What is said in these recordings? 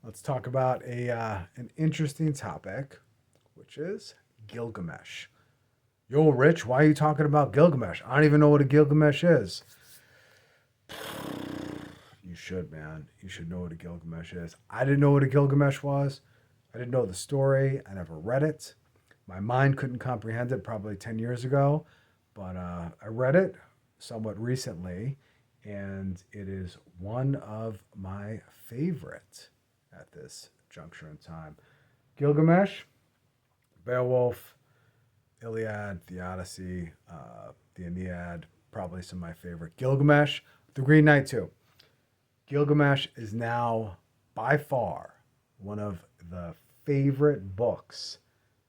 Let's talk about an interesting topic, which is Gilgamesh. Yo, Rich, why are you talking about Gilgamesh? I don't even know what a Gilgamesh is. You should, man. You should know what a Gilgamesh is. I didn't know what a Gilgamesh was. I didn't know the story. I never read it. My mind couldn't comprehend it probably 10 years ago, but I read it somewhat recently, and it is one of my favorite at this juncture in time. Gilgamesh, Beowulf, Iliad, the Odyssey, the Aeneid, probably some of my favorite. Gilgamesh, the Green Knight too. Gilgamesh is now by far one of the favorite books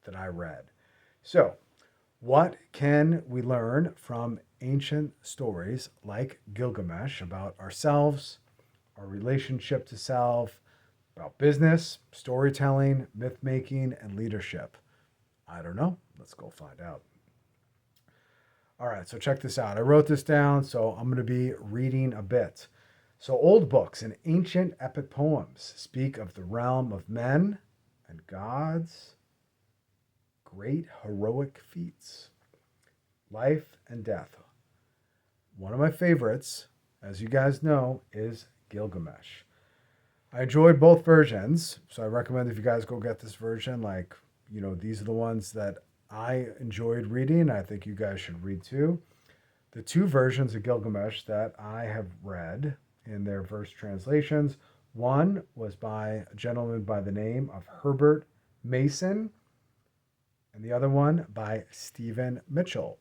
that I read. So, what can we learn from ancient stories like Gilgamesh about ourselves, our relationship to self, about business, storytelling, myth making, and leadership? I don't know. Let's go find out. All right, so check this out. I wrote this down, so I'm going to be reading a bit. So, old books and ancient epic poems speak of the realm of men and gods, great heroic feats, life and death. One of my favorites, as you guys know, is Gilgamesh. I enjoyed both versions, so I recommend if you guys go get this version, these are the ones that I enjoyed reading. I think you guys should read too. The two versions of Gilgamesh that I have read in their verse translations, one was by a gentleman by the name of Herbert Mason, and the other one by Stephen Mitchell.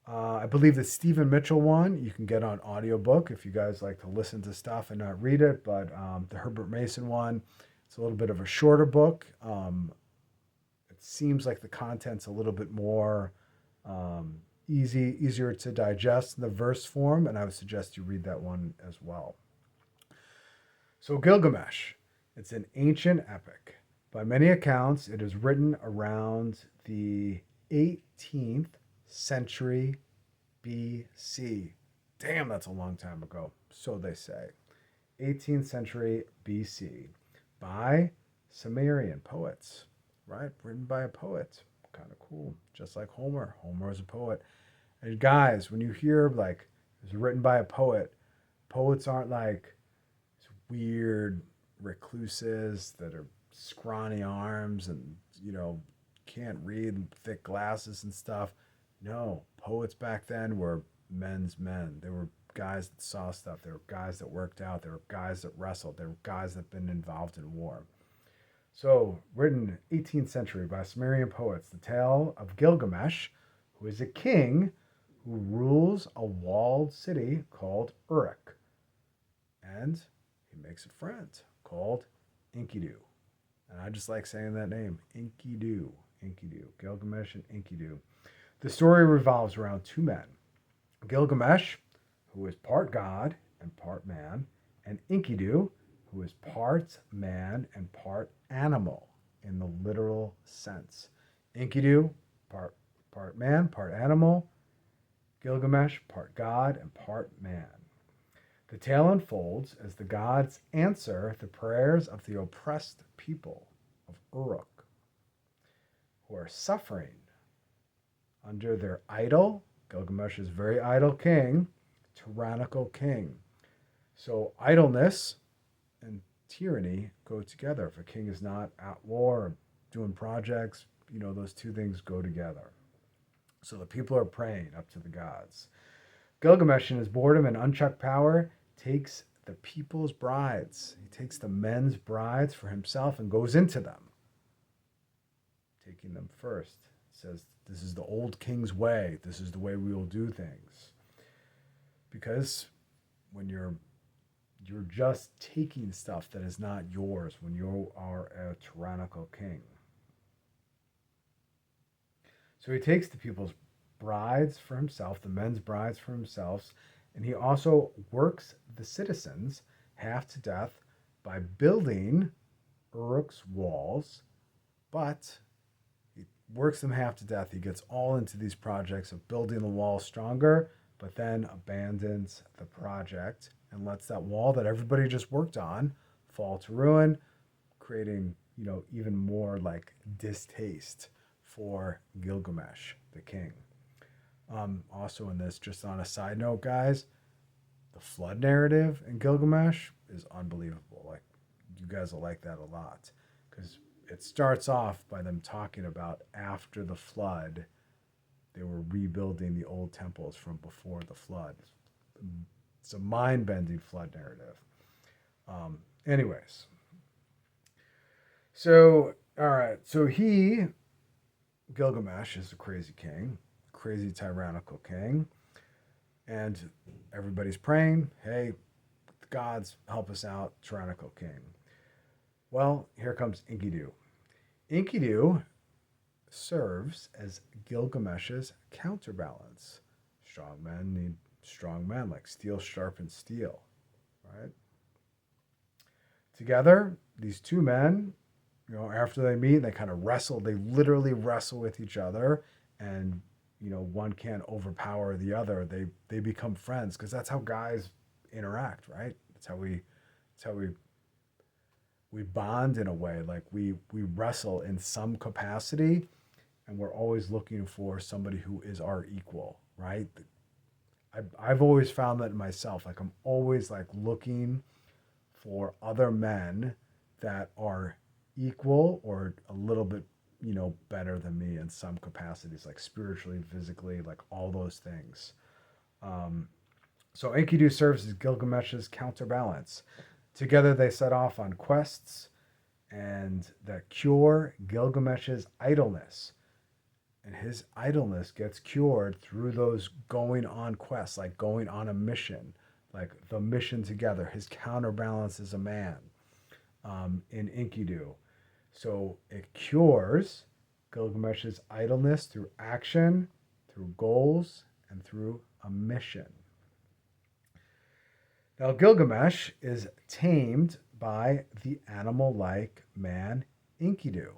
I believe the Stephen Mitchell one you can get on audiobook if you guys like to listen to stuff and not read it. But the Herbert Mason one, it's a little bit of a shorter book. It seems like the content's a little bit more easier to digest in the verse form, and I would suggest you read that one as well. So Gilgamesh, it's an ancient epic. By many accounts, it is written around the 18th century BC. Damn, that's a long time ago. So they say. 18th century BC by Sumerian poets, right? Written by a poet. Kind of cool. Just like Homer. Homer is a poet. And guys, when you hear like it's written by a poet, poets aren't like weird recluses that are scrawny arms and, can't read and thick glasses and stuff. No, poets back then were men's men. They were guys that saw stuff. They were guys that worked out. They were guys that wrestled. They were guys that had been involved in war. So, written 18th century by Sumerian poets, the tale of Gilgamesh, who is a king who rules a walled city called Uruk. And he makes a friend called Enkidu. And I just like saying that name, Enkidu. Enkidu. Gilgamesh and Enkidu. The story revolves around two men, Gilgamesh, who is part god and part man, and Enkidu, who is part man and part animal in the literal sense. Enkidu, part man, part animal. Gilgamesh, part god and part man. The tale unfolds as the gods answer the prayers of the oppressed people of Uruk, who are suffering under their idol, Gilgamesh's very idle king, tyrannical king. So idleness and tyranny go together. If a king is not at war or doing projects, those two things go together. So the people are praying up to the gods. Gilgamesh, in his boredom and unchecked power, takes the people's brides. He takes the men's brides for himself and goes into them, taking them first. He says, this is the old king's way. This is the way we will do things. Because when you're just taking stuff that is not yours, when you are a tyrannical king. So he takes the people's brides for himself, the men's brides for himself, and he also works the citizens half to death by building Uruk's walls, but he works them half to death. He gets all into these projects of building the wall stronger, but then abandons the project and lets that wall that everybody just worked on fall to ruin, creating, even more like distaste for Gilgamesh, the king. Also in this, just on a side note, guys, the flood narrative in Gilgamesh is unbelievable. Like, you guys will like that a lot because it starts off by them talking about after the flood, they were rebuilding the old temples from before the flood. It's a mind-bending flood narrative. Anyways, so all right, so Gilgamesh is a crazy king, crazy tyrannical king, and everybody's praying, hey, the gods, help us out, tyrannical king. Well, here comes Enkidu. Enkidu serves as Gilgamesh's counterbalance. Strong men need strong men, like steel sharpens steel, right? Together, these two men, after they meet, they kind of wrestle. They literally wrestle with each other, and one can't overpower the other. They become friends because that's how guys interact, right? That's how we bond in a way. Like we wrestle in some capacity, and we're always looking for somebody who is our equal, right? I've always found that in myself. Like I'm always like looking for other men that are equal or a little bit, better than me in some capacities, like spiritually, physically, like all those things. So Enkidu serves as Gilgamesh's counterbalance. Together they set off on quests and that cure Gilgamesh's idleness. And his idleness gets cured through those going on quests, like going on a mission, like the mission together. His counterbalance is a man in Enkidu. So it cures Gilgamesh's idleness through action, through goals, and through a mission. Now, Gilgamesh is tamed by the animal-like man Enkidu.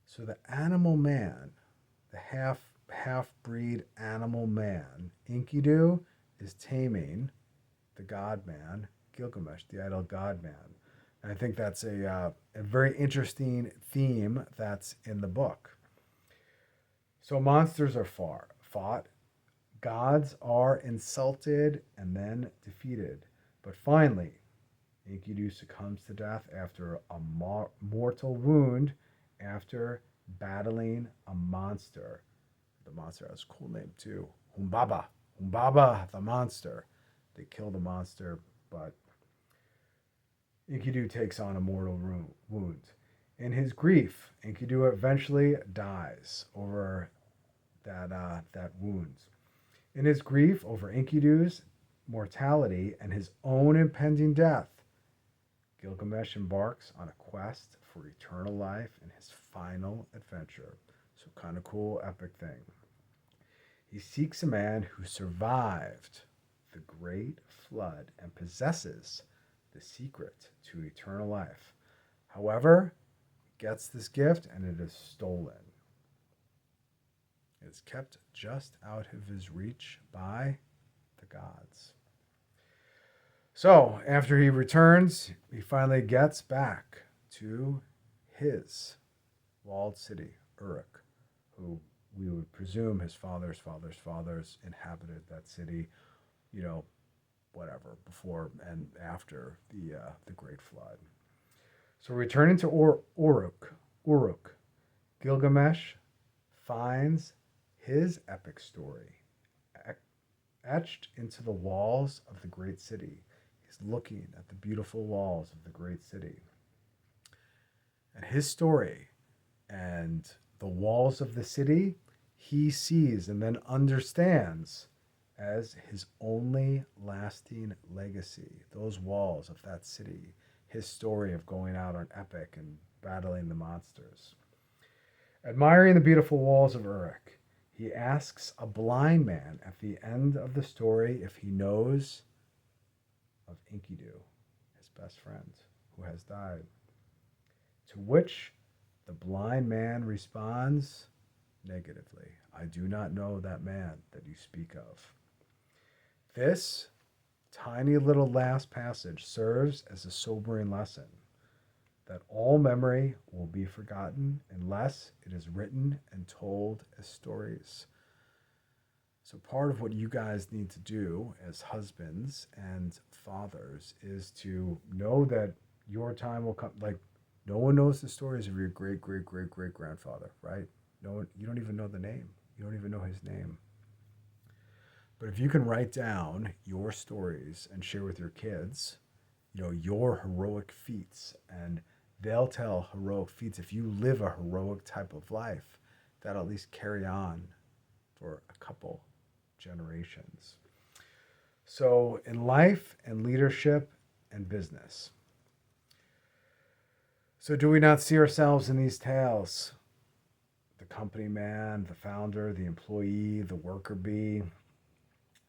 So the animal man, the half-breed animal man, Enkidu, is taming the god man, Gilgamesh, the idle god man. And I think that's a very interesting theme that's in the book. So monsters are fought, gods are insulted and then defeated. But finally, Enkidu succumbs to death after a mortal wound after battling a monster. The monster has a cool name too. Humbaba the monster. They kill the monster, but Enkidu takes on a mortal wound. In his grief, Enkidu eventually dies over that wound. In his grief over Enkidu's mortality and his own impending death, Gilgamesh embarks on a quest for eternal life in his final adventure. So kind of cool, epic thing. He seeks a man who survived the great flood and possesses the secret to eternal life. However, he gets this gift and it is stolen. It is kept just out of his reach by the gods. So, after he returns, he finally gets back to his walled city, Uruk, who we would presume his father's inhabited that city, whatever, before and after the Great Flood. So returning to Uruk, Gilgamesh finds his epic story etched into the walls of the great city. He's looking at the beautiful walls of the great city. And his story and the walls of the city, he sees and then understands as his only lasting legacy. Those walls of that city, his story of going out on epic and battling the monsters. Admiring the beautiful walls of Uruk, he asks a blind man at the end of the story if he knows of Enkidu, his best friend, who has died. To which the blind man responds negatively. I do not know that man that you speak of. This Tiny little last passage serves as a sobering lesson that all memory will be forgotten unless it is written and told as stories. So, part of what you guys need to do as husbands and fathers is to know that your time will come. Like, no one knows the stories of your great, great, great, great grandfather, right? No one, you don't even know the name. You don't even know his name. But if you can write down your stories and share with your kids, your heroic feats, and they'll tell heroic feats. If you live a heroic type of life, that'll at least carry on for a couple generations. So, in life and leadership and business. So, do we not see ourselves in these tales? The company man, the founder, the employee, the worker bee.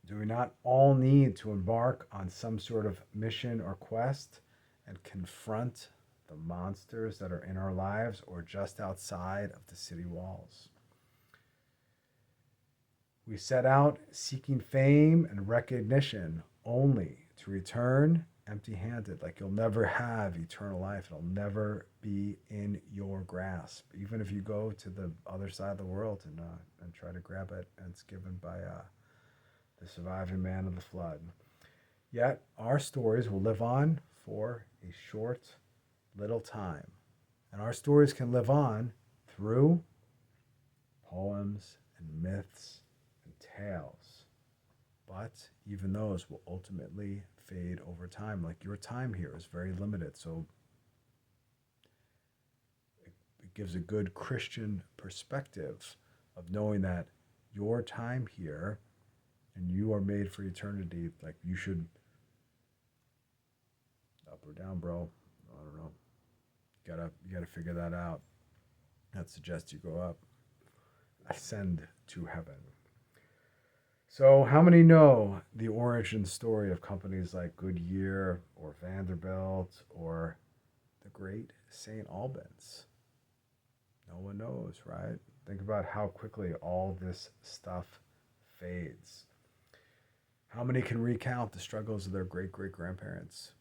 Do we not all need to embark on some sort of mission or quest and confront the monsters that are in our lives or just outside of the city walls? We set out seeking fame and recognition only to return empty handed. Like, you'll never have eternal life. It'll never be in your grasp. Even if you go to the other side of the world and try to grab it, and it's given by the surviving man of the flood. Yet our stories will live on for a short little time. And our stories can live on through poems and myths and tales. But even those will ultimately fade over time. Like, your time here is very limited. So it gives a good Christian perspective of knowing that your time here and you are made for eternity. Like, you should, up or down, bro. I don't know. You gotta figure that out. I'd suggest you go up. Ascend to heaven. So, how many know the origin story of companies like Goodyear or Vanderbilt or the great St. Albans? No one knows, right? Think about how quickly all this stuff fades. How many can recount the struggles of their great great grandparents?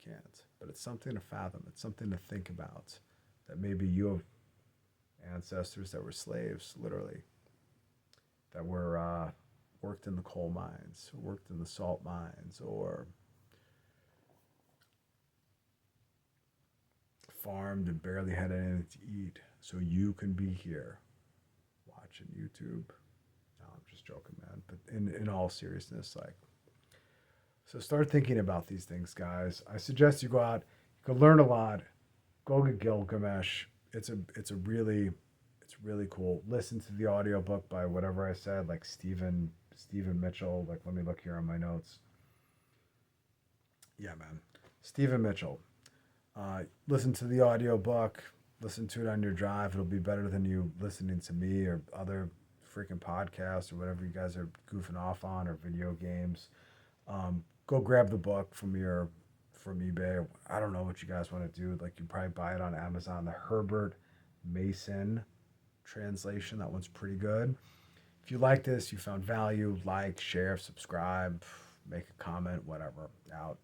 Can't. But it's something to fathom. It's something to think about. That maybe you have ancestors that were slaves, literally, that were worked in the coal mines, worked in the salt mines, or farmed and barely had anything to eat. So you can be here watching YouTube. No, I'm just joking, man. But in all seriousness, like, so start thinking about these things, guys. I suggest you go out. You can learn a lot. Go get Gilgamesh. It's really cool. Listen to the audiobook by whatever I said, like Stephen Mitchell. Like, let me look here on my notes. Yeah, man. Stephen Mitchell. Listen to the audiobook. Listen to it on your drive. It'll be better than you listening to me or other freaking podcasts or whatever you guys are goofing off on, or video games. Go grab the book from eBay. I don't know what you guys want to do. Like, you probably buy it on Amazon. The Herbert Mason translation. That one's pretty good. If you like this, you found value, like, share, subscribe, make a comment, whatever. Out.